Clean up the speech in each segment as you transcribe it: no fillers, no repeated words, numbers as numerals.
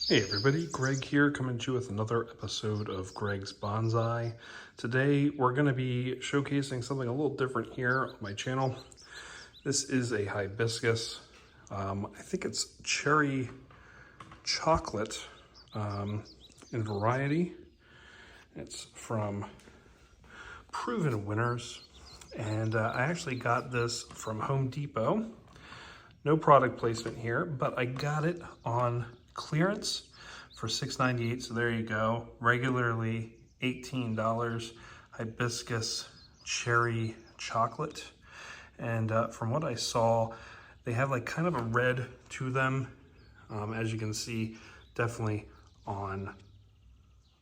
Hey everybody, Greg here coming to you with another episode of Greg's Bonsai. Today we're going to be showcasing something a little different here on my channel. This is a hibiscus. I think it's cherry chocolate in variety. It's from Proven Winners, and I actually got this from Home Depot. No product placement here, but I got it on clearance for $6.98, so there you go. Regularly $18, hibiscus cherry chocolate. And from what I saw, they have like kind of a red to them, as you can see, definitely on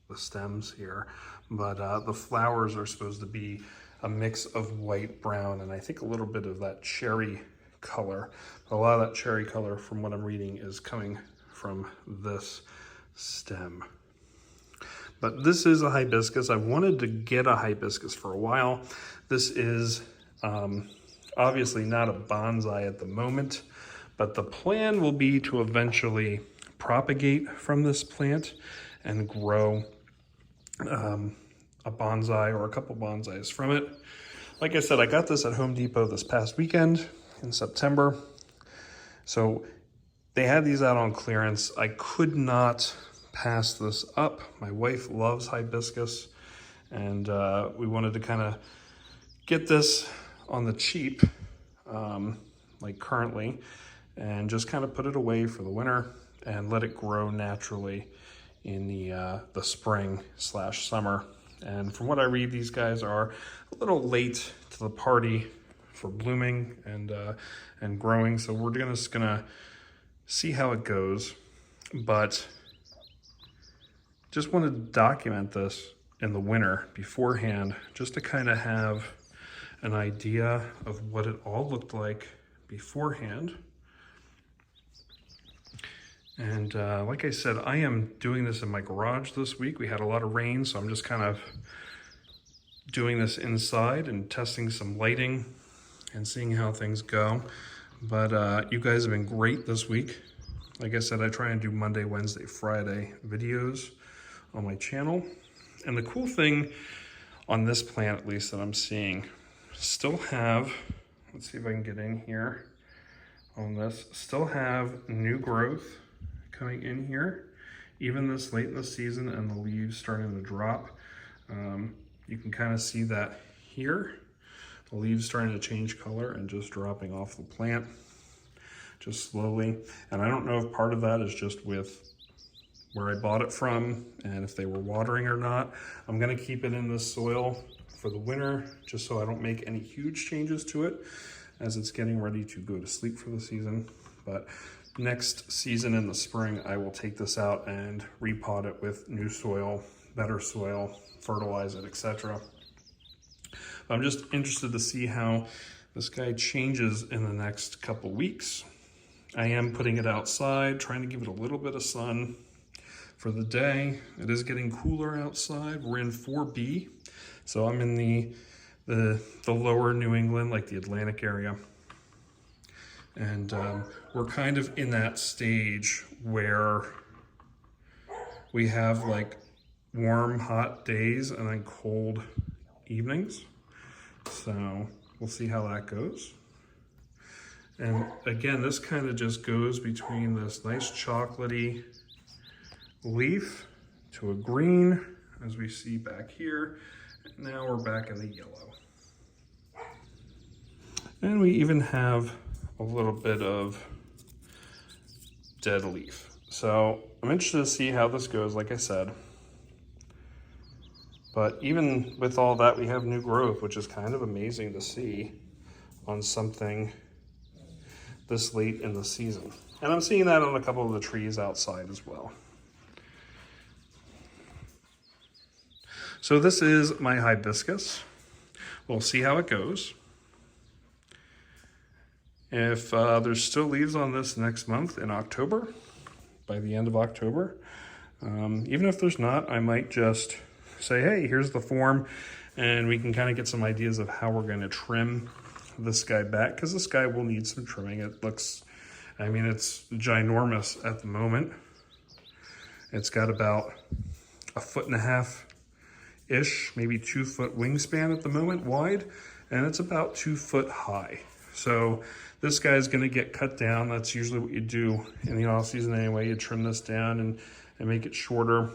the stems here. But the flowers are supposed to be a mix of white, brown, and I think a little bit of that cherry color. A lot of that cherry color, from what I'm reading, is coming from this stem. But this is a hibiscus. I've wanted to get a hibiscus for a while. This is obviously not a bonsai at the moment, but the plan will be to eventually propagate from this plant and grow a bonsai or a couple bonsais from it. Like I said, I got this at Home Depot this past weekend in September. So they had these out on clearance. I could not pass this up. My wife loves hibiscus, and we wanted to kind of get this on the cheap, like currently, and just kind of put it away for the winter and let it grow naturally in the spring/summer. And from what I read, these guys are a little late to the party for blooming and growing. So we're just gonna see how it goes, but just want to document this in the winter beforehand, just to kind of have an idea of what it all looked like beforehand. And like I said, I am doing this in my garage this week. We had a lot of rain, so I'm just kind of doing this inside and testing some lighting and seeing how things go. But you guys have been great this week. Like I said, I try and do Monday, Wednesday, Friday videos on my channel. And the cool thing on this plant, at least that I'm seeing, still have, let's see if I can get in here on this, still have new growth coming in here, even this late in the season, and the leaves starting to drop. You can kind of see that here. The leaves starting to change color and just dropping off the plant, just slowly. And I don't know if part of that is just with where I bought it from and if they were watering or not. I'm gonna keep it in this soil for the winter, just so I don't make any huge changes to it as it's getting ready to go to sleep for the season. But next season in the spring, I will take this out and repot it with new soil, better soil, fertilize it, etc. I'm just interested to see how this guy changes in the next couple weeks. I am putting it outside, trying to give it a little bit of sun for the day. It is getting cooler outside. We're in 4B, so I'm in the lower New England, like the Atlantic area. And we're kind of in that stage where we have like warm, hot days and then cold evenings. So we'll see how that goes. And again, this kind of just goes between this nice chocolatey leaf to a green, as we see back here. Now we're back in the yellow. And we even have a little bit of dead leaf. So I'm interested to see how this goes, like I said. But even with all that, we have new growth, which is kind of amazing to see on something this late in the season. And I'm seeing that on a couple of the trees outside as well. So this is my hibiscus. We'll see how it goes. If there's still leaves on this next month in October, by the end of October, even if there's not, I might just say, hey, here's the form, and we can kind of get some ideas of how we're going to trim this guy back, because this guy will need some trimming. It looks, I mean, it's ginormous at the moment. It's got about 1.5 foot-ish, maybe 2 foot wingspan at the moment wide, and it's about 2 foot high. So this guy's gonna get cut down. That's usually what you do in the off season anyway. You trim this down and make it shorter.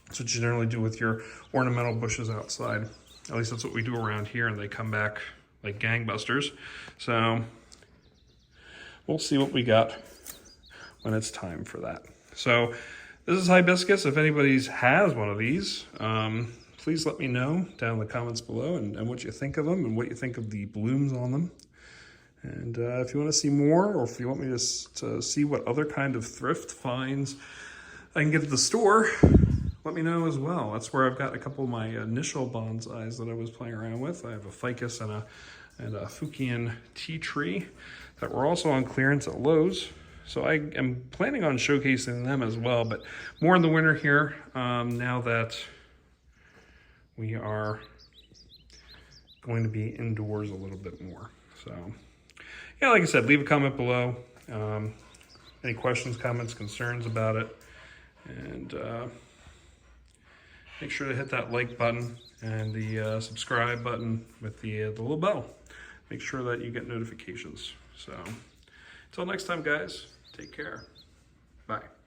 That's what you generally do with your ornamental bushes outside. At least that's what we do around here, and they come back like gangbusters. So we'll see what we got when it's time for that. So this is hibiscus. If anybody has one of these, please let me know down in the comments below and what you think of them and what you think of the blooms on them. And if you want to see more, or if you want me to see what other kind of thrift finds I can get at the store, let me know as well. That's where I've got a couple of my initial bonsais that I was playing around with. I have a ficus and a Fukian tea tree that were also on clearance at Lowe's. So I am planning on showcasing them as well, but more in the winter here, now that we are going to be indoors a little bit more. So yeah, like I said, leave a comment below. Any questions, comments, concerns about it. And make sure to hit that like button and the subscribe button with the little bell. Make sure that you get notifications. So until next time, guys, take care. Bye.